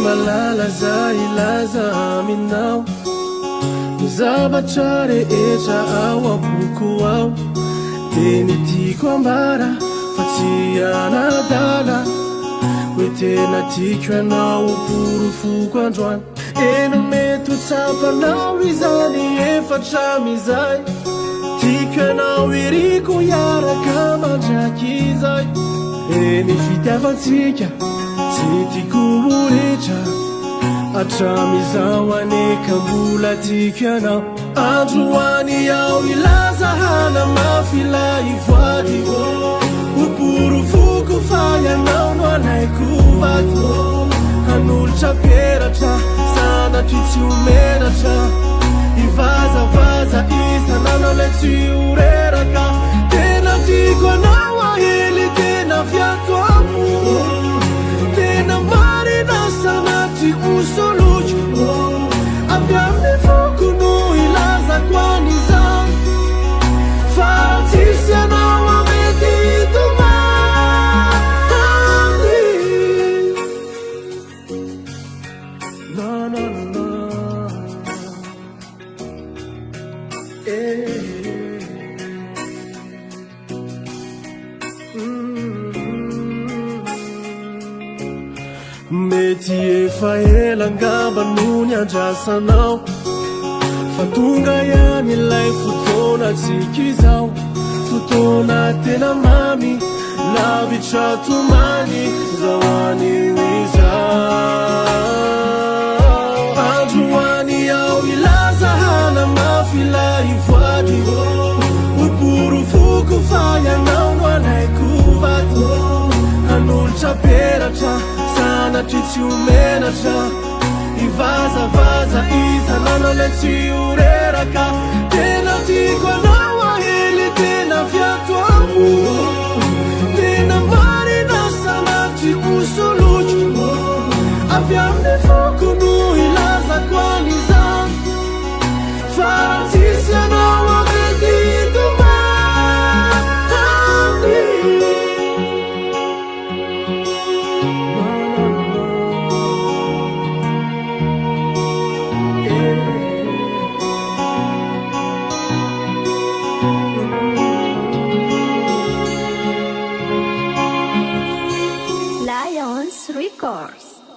Malala za ilaza aminao Zabatra rehetra ao am-boko ao Teny tiako ambara fa tsy anadala Hoe tena tiako ianao porofoko androany Eno mety ho tsapanao izany efatra mizay Tiako ianao iriko hiaraka mandraky izay Eny fitiavantsika tsy tiako rehetra Atramizao aneka mbola tiako ianao Androany ao ilaza hana mafy la ivoady Ho porofoko fa ianao no anaiko vady Hanolotra peratra sanatry tsy homenatra Ivazavaza isananao le tsy horeraka Tena tiako anao ahely tena fiato amo Tena marina sanatry usolutro Avy amin'ny foko no ilazako an'izany Fa tsisy anao amety hitomany Na na na na Mety efa ela angamba no niandrasanao Fa tonga ihany ilay fotoana tsika izao Fotoana tena mamy lavitra tomany Zao anio izao Androany ao ilaza hana mafy la ivoady Ho porofoko fa ianao no anaiko vady Hanolotra peratra sanatry tsy homenatra Ivazavaza isananao le tsy horeraka Tena tiako anao ahely tena fiato amo Tena marina sanatry usolutro Avy amin'ny foko no ilazako an'izany Fa tsisy anao amety hitomany Lions Records.